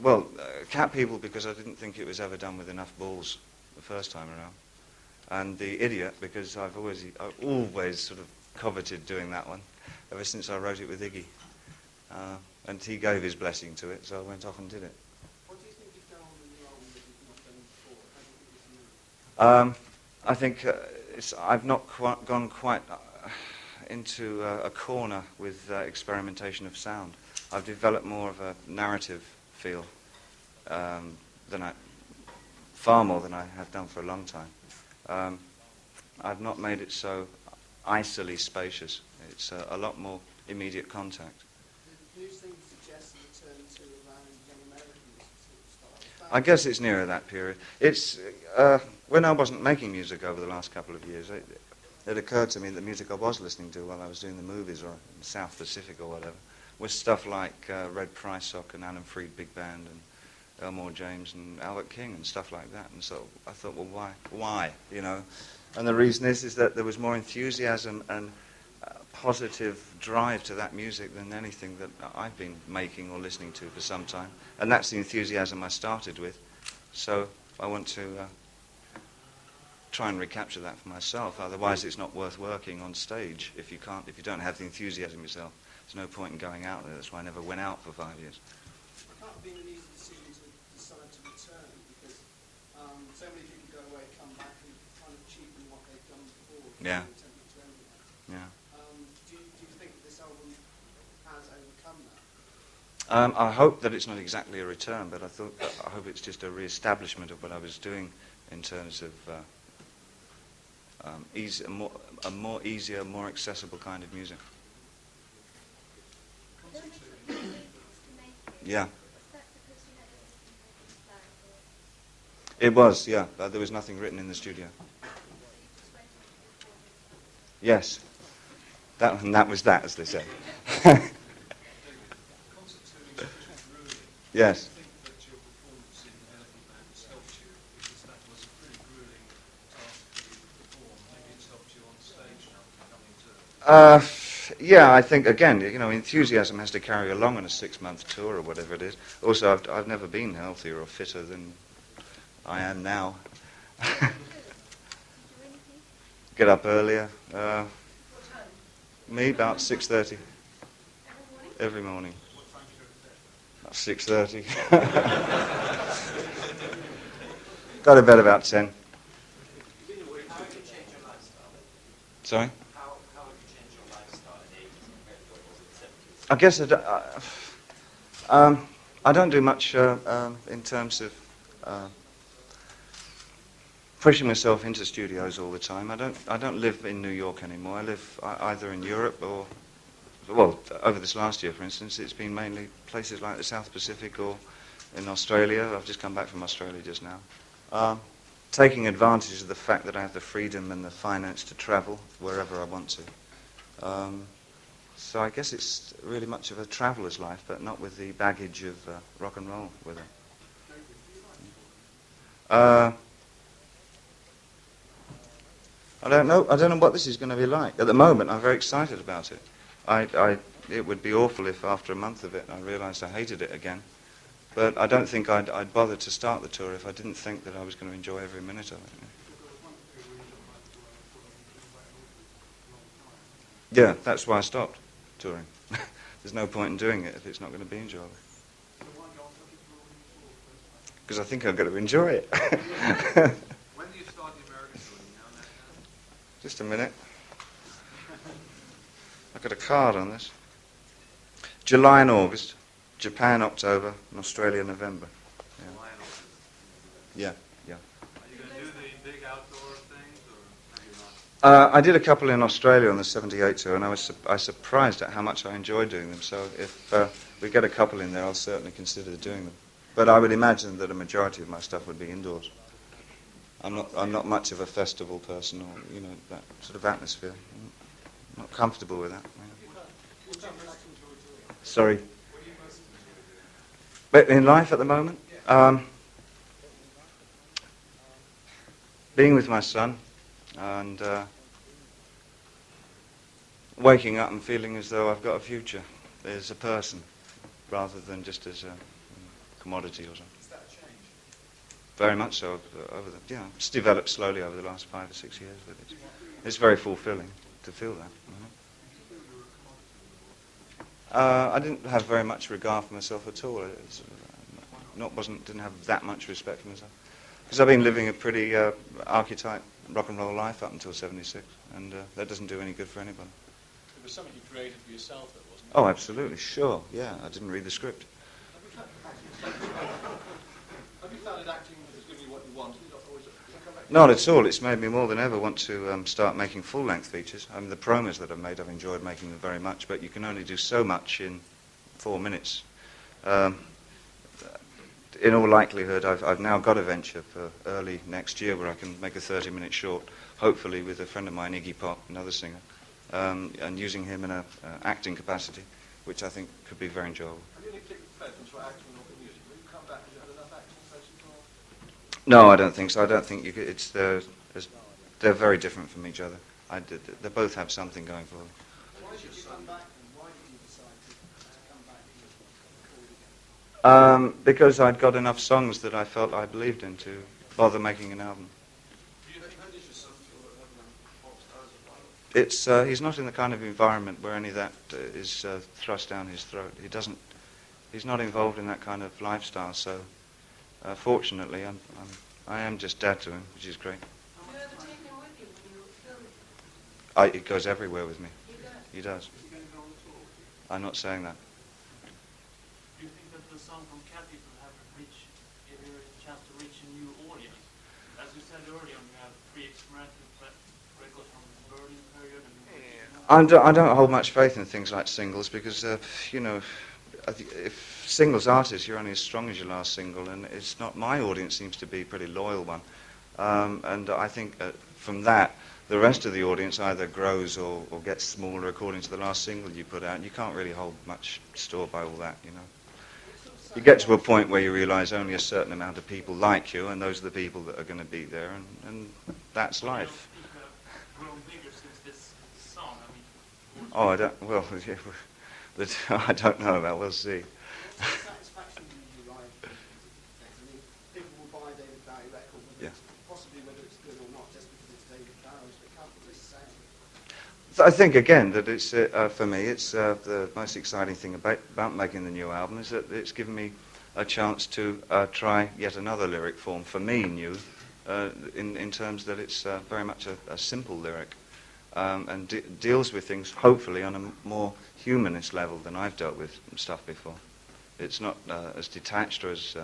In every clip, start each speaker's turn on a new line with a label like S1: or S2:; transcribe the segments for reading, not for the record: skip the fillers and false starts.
S1: Well, Cat People because I didn't think it was ever done with enough balls the first time around, and The Idiot because I've always sort of coveted doing that one ever since I wrote it with Iggy, and he gave his blessing to it, so I went off and did it.
S2: What do you think you've done on the new album that you've not done before?
S1: I think I've not gone quite into a corner with experimentation of sound. I've developed more of a narrative feel far more than I have done for a long time. I've not made it so icily spacious. It's a lot more immediate contact.
S2: The news thing suggests a return to around young American style.
S1: I guess it's nearer that period. It's when I wasn't making music over the last couple of years, it occurred to me that the music I was listening to while I was doing the movies or in the South Pacific or whatever was stuff like Red Prysock and Alan Freed Big Band and Elmore James and Albert King and stuff like that. And so I thought, well, why, you know? And the reason is that there was more enthusiasm and positive drive to that music than anything that I've been making or listening to for some time. And that's the enthusiasm I started with. So I want to try and recapture that for myself. Otherwise, it's not worth working on stage if you don't have the enthusiasm yourself. There's no point in going out there. That's why I never went out for 5 years.
S2: It can't have been an easy decision to decide to return because so many people go away, come back and kind of cheapen what they've done before.
S1: Yeah.
S2: Yeah. Do you think this album has overcome that?
S1: I hope that it's not exactly a return, but I hope it's just a re-establishment of what I was doing in terms of a more easier, more accessible kind of music. Yeah. It was, yeah. There was nothing written in the studio. Yes. That was that, as they say. Yes. Yeah, I think, again, you know, enthusiasm has to carry along on a 6-month tour or whatever it is. Also, I've never been healthier or fitter than I am now. Get up earlier. Me, about 6:30. Every morning. About 6:30. Go to bed about 10. Sorry? I guess I don't do much in terms of pushing myself into studios all the time. I don't live in New York anymore. I live either in Europe or, well, over this last year, for instance, it's been mainly places like the South Pacific or in Australia. I've just come back from Australia just now. Taking advantage of the fact that I have the freedom and the finance to travel wherever I want to. So I guess it's really much of a traveller's life, but not with the baggage of rock and roll with it. I don't know what this is going to be like. At the moment, I'm very excited about it. It would be awful if after a month of it I realised I hated it again. But I don't think I'd bother to start the tour if I didn't think that I was going to enjoy every minute of it. Yeah, that's why I stopped touring. There's no point in doing it if it's not going to be enjoyable. Because I think I'm going to enjoy it.
S3: When do you start the American tour? You know that?
S1: Just a minute. I've got a card on this. July and August, Japan October, and Australia November. Yeah. Yeah.
S3: Are you going to do the big outdoor things, or are you not?
S1: I did a couple in Australia on the 78 tour, and I was surprised at how much I enjoyed doing them. So if we get a couple in there, I'll certainly consider doing them. But I would imagine that a majority of my stuff would be indoors. I'm not much of a festival person, or that sort of atmosphere. I'm not comfortable with that. Sorry. But in life at the moment, being with my son and waking up and feeling as though I've got a future. as a person rather than just as a commodity or something.
S2: Is that a change?
S1: Very much so over the, yeah, it's developed slowly over the last 5 or 6 years, but it's very fulfilling to feel that. I didn't have very much regard for myself at all. Didn't have that much respect for myself because I've been living a pretty archetype rock and roll life up until '76, and that doesn't do any good for anybody.
S4: It was something you created for yourself, though, wasn't it?
S1: Oh, absolutely, sure, yeah. I didn't read the script.
S4: Have you found that acting has given you what you wanted? Or is it come back?
S1: Not at all. It's made me more than ever want to start making full-length features. I mean, the promos that I've made, I've enjoyed making them very much, but you can only do so much in 4 minutes. In all likelihood, I've now got a venture for early next year where I can make a 30-minute short, hopefully with a friend of mine, Iggy Pop, another singer, and using him in an acting capacity, which I think could be very enjoyable.
S4: Have you any particular preference for acting or for music? Will you come back? Have you had enough acting so far?
S1: No, I don't think so. I don't think you could, they're very different from each other. They both have something going for them.
S2: Why did you come back, and why did you decide to come back and record again?
S1: Because I'd got enough songs that I felt I believed in to bother making an album. He's not in the kind of environment where any of that is thrust down his throat. He's not involved in that kind of lifestyle. So, fortunately, I am just dad to him, which is great.
S5: Do you ever take him with you when you film it?
S1: It goes everywhere with me.
S5: He does.
S1: He does. I'm not saying that.
S6: Do you think that the song from Cathy will have a chance to reach a new audience? As you said earlier, you have 3 experimental records from the Berlin period.
S1: I don't hold much faith in things like singles because, if singles artists, you're only as strong as your last single, and it's not. My audience seems to be a pretty loyal one, and I think from that, the rest of the audience either grows or gets smaller according to the last single you put out. And you can't really hold much store by all that, you know. You get to a point where you realise only a certain amount of people like you, and those are the people that are going to be there, and that's life.
S6: Grown bigger since this song. I mean,
S1: Oh, I don't. Well, I don't know about. We'll see.
S2: What's the satisfaction you derive from these things? I mean, people will buy a David Bowie record, possibly whether it's good or not, just because it's David Bowie, but it can't really say.
S1: I think again that it's for me. It's the most exciting thing about making the new album is that it's given me a chance to try yet another lyric form for me new, in terms that it's very much a simple lyric. And deals with things, hopefully, on a more humanist level than I've dealt with stuff before. It's not as detached or as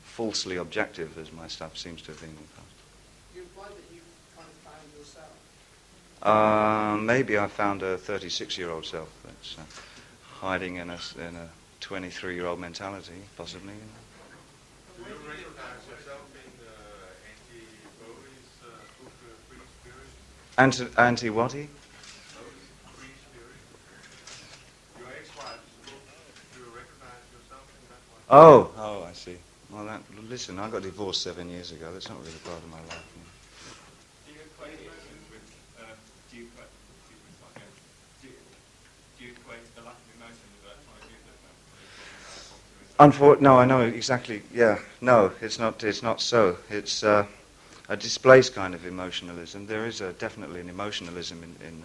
S1: falsely objective as my stuff seems to have been in the past.
S2: You implied that you kind of found yourself.
S1: Maybe I found a 36-year-old self that's hiding in a 23-year-old mentality, possibly.
S3: Do you recognize yourself in Angela Bowie's book, Free Spirit?
S1: Anti-what-y?
S3: Free Spirit. Your ex-wife's book, do you recognize yourself in that one?
S1: Oh, I see. Well, listen, I got divorced 7 years ago. That's not really part of my life.
S4: Do you equate emotions with, do you equate the lack of emotion with trying to do that?
S1: No, I know exactly. Yeah, no, it's not so. It's a displaced kind of emotionalism. There is definitely an emotionalism in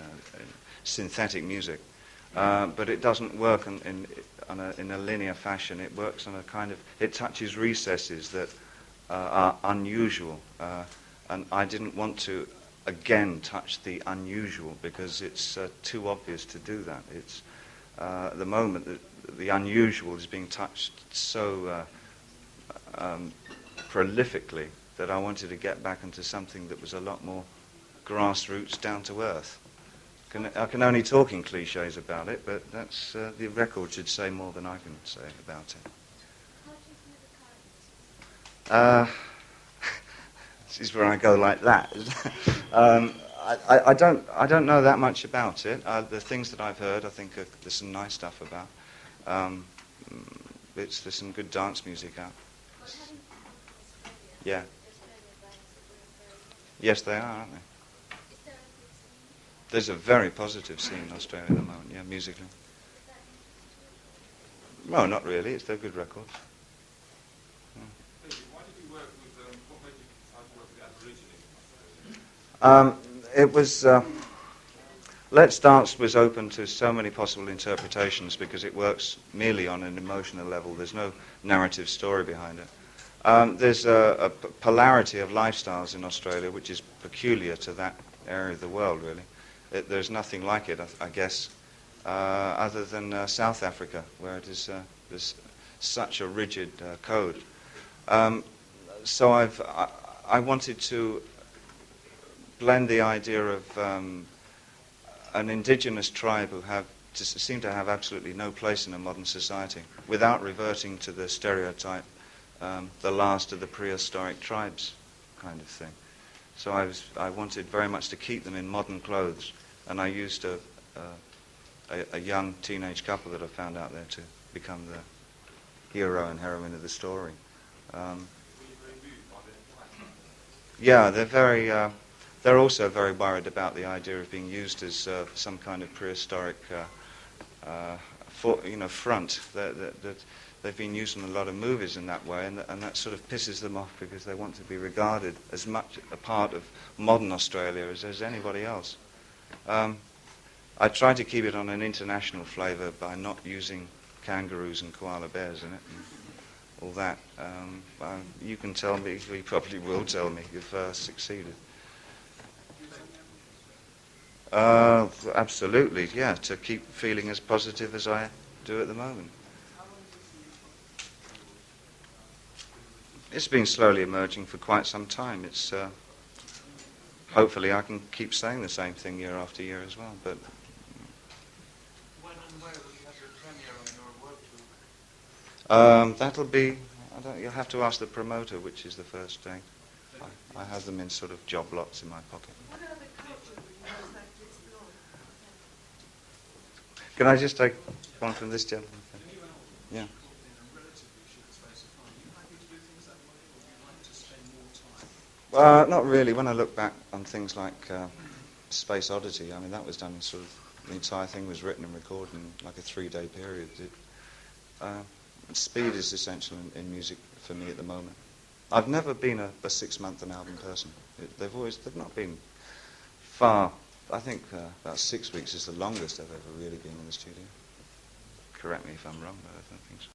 S1: synthetic music, but it doesn't work in a linear fashion. It works on a kind of. It touches recesses that are unusual, and I didn't want to again touch the unusual because it's too obvious to do that. It's at the moment that the unusual is being touched so prolifically that I wanted to get back into something that was a lot more grassroots, down to earth. I can only talk in cliches about it, but that's the record should say more than I can say about it. This is where I go like that. I don't know that much about it. The things that I've heard, I think there's some nice stuff about. There's some good dance music out. Yeah. Yes, they are, aren't they? There's a very positive scene in Australia at the moment, yeah, musically. No, not really. They're good records.
S3: David, why did you work with, what made you decide to work with the Aborigines?
S1: It was... Let's Dance was open to so many possible interpretations because it works merely on an emotional level. There's no narrative story behind it. There's a polarity of lifestyles in Australia which is peculiar to that area of the world, really. There's nothing like it, I guess, other than South Africa, where it is there's such a rigid code. So I wanted to blend the idea of an indigenous tribe who seem to have absolutely no place in a modern society, without reverting to the stereotype, the last of the prehistoric tribes kind of thing. So I wanted very much to keep them in modern clothes, and I used a young teenage couple that I found out there to become the hero and heroine of the story. Yeah, they're also very worried about the idea of being used as some kind of prehistoric front. They've been used in a lot of movies in that way, and that sort of pisses them off because they want to be regarded as much a part of modern Australia as anybody else. I tried to keep it on an international flavour by not using kangaroos and koala bears in it and all that. You can tell me, you probably will tell me, if succeeded. Absolutely, yeah, to keep feeling as positive as I do at the moment. It's been slowly emerging for quite some time. It's hopefully I can keep saying the same thing year after year as well. But
S6: When and where will you have your premiere on your work tour?
S1: that'll be. You'll have to ask the promoter which is the first date. I have them in sort of job lots in my pocket.
S5: What other culture would you most like to explore?
S1: Can I just take one from this gentleman? Yeah. Not really. When I look back on things like Space Oddity, I mean, that was done in sort of, the entire thing was written and recorded in like a 3-day period. Speed is essential in music for me at the moment. I've never been a 6-month an album person. They've not been far. I think about 6 weeks is the longest I've ever really been in the studio. Correct me if I'm wrong, but I don't think so.